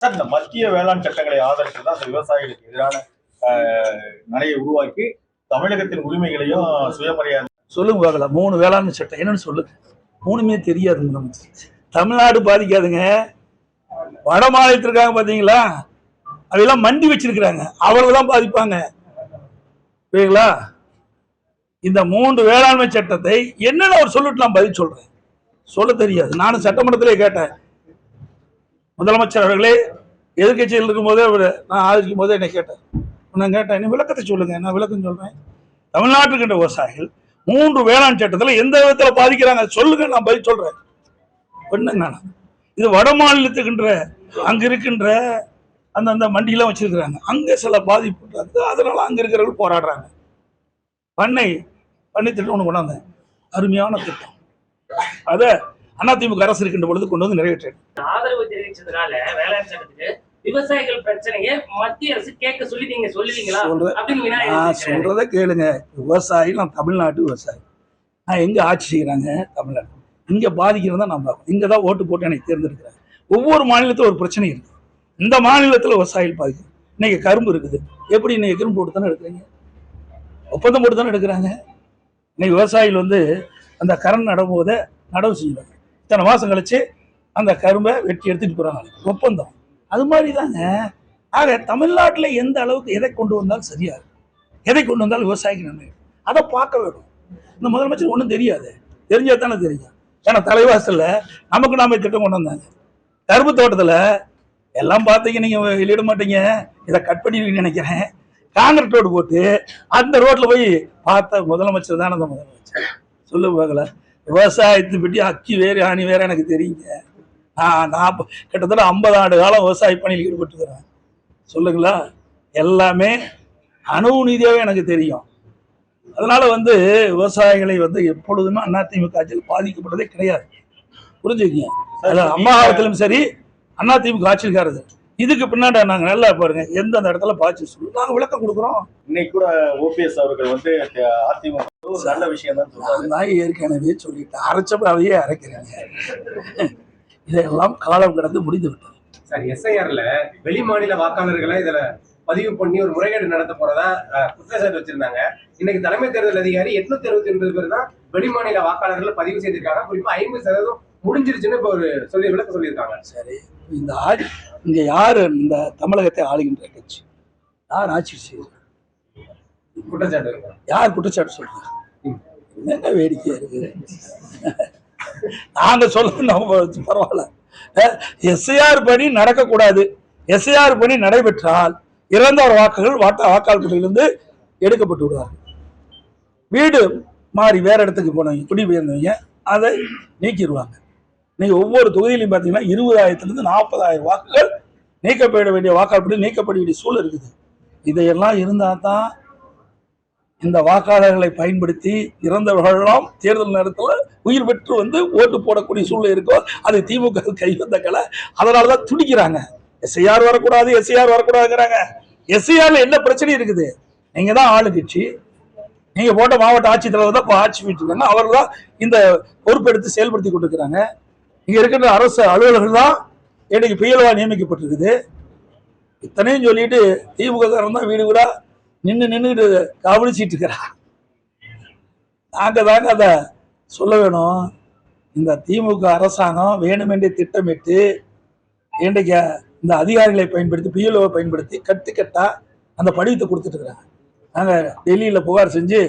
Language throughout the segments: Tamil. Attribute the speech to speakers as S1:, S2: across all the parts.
S1: சார், இந்த மத்திய வேளாண் சட்டங்களை ஆதரித்து தான் அந்த விவசாயிகளுக்கு எதிரான நடையை உருவாக்கி தமிழகத்தின் உரிமைகளையும் சுயமரியாதை
S2: சொல்லுங்க பார்க்கலாம். 3 வேளாண் சட்டம் என்னன்னு சொல்லுங்க. 3மே தெரியாது நமக்கு. தமிழ்நாடு பாதிக்காதுங்க, வட மாநிலத்திற்காக பாத்தீங்களா, அதெல்லாம் மண்டி வச்சிருக்கிறாங்க, அவ்வளவுதான் பாதிப்பாங்க. புரியுங்களா? இந்த 3 வேளாண்மை சட்டத்தை என்னன்னு அவர் சொல்லிட்டு நான் பதில் சொல்றேன். சொல்ல தெரியாது. நானும் சட்டமன்றத்திலே கேட்டேன், முதலமைச்சர் அவர்களே எதிர்கட்சியில் இருக்கும் போதே நான் ஆதரிக்கும் போதே என்னை கேட்டேன். நான் கேட்டேன், என்ன விளக்கத்தை சொல்லுங்க. நான் விளக்கம் சொல்றேன். தமிழ்நாட்டுக்கு என்ற விவசாயிகள் 3 வேளாண் சட்டத்தில் எந்த விதத்தில் பாதிக்கிறாங்க சொல்லுங்க, நான் பதில் சொல்றேன். ஒண்ணுங்க, இது வட மாநிலத்துக்குன்ற அங்க இருக்கின்ற அந்த மண்டியெல்லாம் வச்சிருக்கிறாங்க, அங்க சில பாதிப்பு, அதனால அங்க இருக்கிறவர்கள் போராடுறாங்க. பண்ணை திட்டம் ஒன்று கொண்டாந்தேன், அருமையான திட்டம். அத அதிமுக அரசு இருக்கின்ற பொழுது கொண்டு வந்து நிறைவேற்றேன்.
S3: ஆதரவு தெரிவிச்சதுனால வேளாண் சட்டத்துக்கு விவசாயிகள் பிரச்சனையை மத்திய அரசு கேட்க சொல்லி நீங்க சொல்லுவீங்களா?
S2: சொல்றத கேளுங்க. விவசாயி, நான் தமிழ்நாட்டு விவசாயி. நான் எங்க ஆட்சி செய்யறாங்க? தமிழ்நாடு. இங்க பாதிக்கிறதா நான் பார்க்கணும். இங்கதான் ஓட்டு போட்டு எனக்கு தேர்ந்தெடுக்கிறாங்க. ஒவ்வொரு மாநிலத்திலும் ஒரு பிரச்சனை இருக்கு. இந்த மாநிலத்தில் விவசாயிகள் பாதிக்கும். இன்னைக்கு கரும்பு இருக்குது, எப்படி இன்னைக்கு கரும்பு போட்டு தானே எடுக்கிறீங்க, ஒப்பந்தம் போட்டு தானே எடுக்கிறாங்க. இன்னைக்கு விவசாயிகள் அந்த கரண் நடும் போதே நடவு செய்யறாங்க. இத்தனை மாசம் கழிச்சு அந்த கரும்பை வெட்டி எடுத்துட்டு போறாங்க, ஒப்பந்தம். அது மாதிரி தாங்க. ஆக தமிழ்நாட்டில் எந்த அளவுக்கு எதை கொண்டு வந்தாலும் சரியா இருக்கும், எதை கொண்டு வந்தாலும் விவசாயிக்கு நன்மை, அதை பார்க்க வேண்டும். இந்த முதலமைச்சர் ஒன்றும் தெரியாது, தெரிஞ்சா தானே தெரியும். ஏன்னா தலைவாசல்ல நமக்கு நாம திட்டம் கொண்டு வந்தாங்க. கரும்பு தோட்டத்தில் எல்லாம் பார்த்தீங்க, நீங்க வெளியிட மாட்டீங்க, இதை கட் பண்ணிடுவீங்கன்னு நினைக்கிறேன். காங்கிரட் ரோடு போட்டு அந்த ரோட்ல போய் பார்த்த முதலமைச்சர் தானே அந்த முதலமைச்சர். சொல்ல பார்க்கல. விவசாயத்தை பற்றி அக்கி வேறு ஆணி வேற எனக்கு தெரியுங்க. நான் கிட்டத்தட்ட 50 ஆண்டு காலம் விவசாய பணியில் ஈடுபட்டுக்கிறேன். சொல்லுங்களா, எல்லாமே அணு நீதியாவே எனக்கு தெரியும். அதனால விவசாயிகளை எப்பொழுதுமே அதிமுக ஆட்சியில் பாதிக்கப்பட்டதே கிடையாது. புரிஞ்சுக்கீங்க. அம்மா காலத்திலும் சரி, அதிமுக ஆட்சியில்காரது. இதுக்கு பின்னாடி நாங்க நல்லா பாருங்க, எந்த இடத்துல பாய்ச்சி சொல்லு நாங்க விளக்கம் கொடுக்குறோம்.
S1: இன்னைக்கு கூட ஓபிஎஸ் அவர்கள் அதிமுக நல்ல விஷயம் தான் சொல்றாங்க.
S2: நான் ஏற்கனவே சொல்லிட்டேன், அரைச்சப்பவே அரைக்கிறீங்க. இதெல்லாம் காலம் கடந்து முடிந்து விட்டது.
S4: சார், எஸ்ஐஆர்ல வெளி மாநில வாக்காளர்களை இதுல பதிவு பண்ணி ஒரு முறைகேடு நடத்த போறதா குற்றச்சாட்டு வச்சிருந்தாங்க. இன்னைக்கு தலைமை தேர்தல் அதிகாரி 869 பேர் தான் வெளிமாநில வாக்காளர்கள் பதிவு செய்திருக்காங்க. குறிப்பா 50% முடிஞ்சிருச்சுன்னு இப்ப ஒரு விளக்க சொல்லியிருக்காங்க.
S2: சரி, இந்த இங்க யாரு இந்த தமிழகத்தை ஆளுகின்ற கட்சி, யார் ஆட்சி செய்யுது?
S4: குற்றச்சாட்டு
S2: யார் குற்றச்சாட்டு சொல்றாங்க? என்ன வேடிக்கையா இருக்கு. நாங்க சொல்லணும் பரவாயில்ல. எஸ்ஐஆர் பணி நடக்கக்கூடாது. எஸ்ஐஆர் பணி நடைபெற்றால் இறந்தவர் வாக்குகள் வாக்காளர் பட்டியலிருந்து எடுக்கப்பட்டு விடுவார்கள். வீடு மாறி வேற இடத்துக்கு போனவங்க, குடிபெயர்ந்தவங்க, அதை நீக்கிடுவாங்க. நீங்க ஒவ்வொரு தொகுதியிலையும் பார்த்தீங்கன்னா 20,000 40,000 வாக்குகள் நீக்கப்பட வேண்டிய வாக்காளர் பட்டியல் நீக்கப்பட வேண்டிய சூழல் இருக்குது. இதையெல்லாம் இருந்தால் தான் இந்த வாக்காளர்களை பயன்படுத்தி இறந்தவர்களெல்லாம் தேர்தல் நேரத்தில் உயிர் பெற்று ஓட்டு போடக்கூடிய சூழ்நிலை இருக்கோ. அது திமுக கை வந்த கலை. அதனாலதான் துடிக்கிறாங்க, எஸ்ஐஆர் வரக்கூடாது, எஸ்ஐஆர் வரக்கூடாதுங்கிறாங்க. எஸ்ஐஆர்ல என்ன பிரச்சனை இருக்குது? நீங்க தான் ஆளுங்கட்சி, நீங்க போட்ட மாவட்ட ஆட்சித்தலைவர் தான் ஆட்சி விட்டுருக்காங்க, அவர்கள் தான் இந்த பொறுப்பெடுத்து செயல்படுத்தி கொண்டிருக்கிறாங்க. இங்க இருக்கிற அரசு அலுவலர்கள் தான் இன்னைக்கு பிஎல்ஓ நியமிக்கப்பட்டிருக்குது. இத்தனையும் சொல்லிட்டு திமுக காரன் தான் வீடு வீடா நின்றுட்டு கவனிச்சிட்டு இருக்கிறார். நாங்க தாங்க அதை சொல்ல வேணும். இந்த திமுக அரசாங்கம் வேணுமென்றே திட்டமிட்டு இன்றைக்கு இந்த அதிகாரிகளை பயன்படுத்தி, பிஎல்ஓ பயன்படுத்தி கட்டா அந்த படிவத்தை கொடுத்துட்டு இருக்கிறாங்க. நாங்கள் டெல்லியில் புகார் செஞ்சு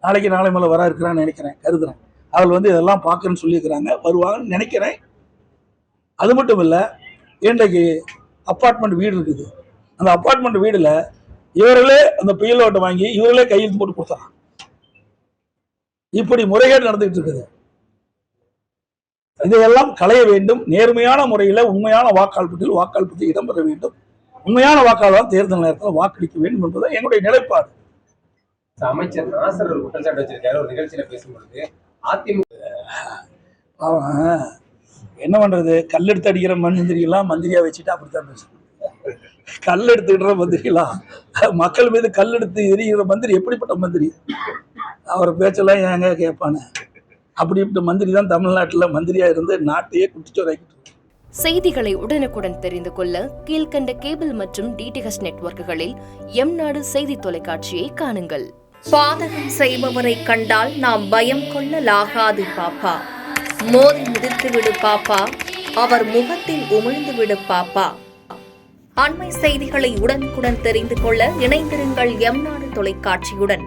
S2: நாளை மேலே வர இருக்கிறான்னு நினைக்கிறேன், கருதுறேன். அவள் இதெல்லாம் பார்க்கணும்னு சொல்லியிருக்கிறாங்க, வருவாங்கன்னு நினைக்கிறேன். அது மட்டும் இல்லை, இன்றைக்கு அப்பார்ட்மெண்ட் வீடு இருக்குது. அந்த அப்பார்ட்மெண்ட் வீடுல இவர்களே அந்த பிஎல்ஓட்ட வாங்கி இவர்களே கையெழுத்து போட்டு கொடுத்தாங்க. இப்படி முறைகேடு நடந்துகிட்டு இருக்குது. இதையெல்லாம் களைய வேண்டும். நேர்மையான முறையில் உண்மையான வாக்காளர் பட்டியல் இடம்பெற வேண்டும். உண்மையான வாக்காளர் தேர்தல் நேரத்தில் வாக்களிக்க வேண்டும் என்பது எங்களுடைய நிலைப்பாடு.
S4: அமைச்சர் நாசர் ஒரு குற்றச்சாட்டு வச்சிருக்காரு. ஒரு நிகழ்ச்சியில பேசும்பொழுது அதிமுக
S2: என்ன பண்றது, கல்லெடுத்து அடிக்கிற மந்திரியெல்லாம் மந்திரியா வச்சுட்டு அப்படித்தான் பேசுறேன். கல் எடுத்துக்கிற மந்திரிலாம், மக்கள் மீது கல் எடுத்து எரிகிற மந்திரி எப்படிப்பட்ட மந்திரி? அவர் பேச்செல்லாம் ஏங்க கேட்பானே? அப்படிப்பட்ட மந்திரி தான் தமிழ்நாட்டில் மந்திரியா இருந்து நாட்டையே குட்டிச்சோராக்கிட்டு.
S5: செய்திகளை உடனுக்குடன் தெரிந்து கொள்ள கீழ்க்கண்ட கேபிள் மற்றும் டிடிஎச் நெட்வொர்க்குகளில் எம்நாடு செய்தி தொலைக்காட்சியை காணுங்கள்.
S6: பாதகம் செய்பவரை கண்டால் நாம் பயம் கொள்ளலாகாது பாப்பா. மோதி மிதித்துவிடு பாப்பா, அவர் முகத்தில் உமிழ்ந்துவிடு பாப்பா. அண்மை செய்திகளை உடனுக்குடன் தெரிந்து கொள்ள இணைந்திருங்கள் எம்நாடு தொலைக்காட்சியுடன்.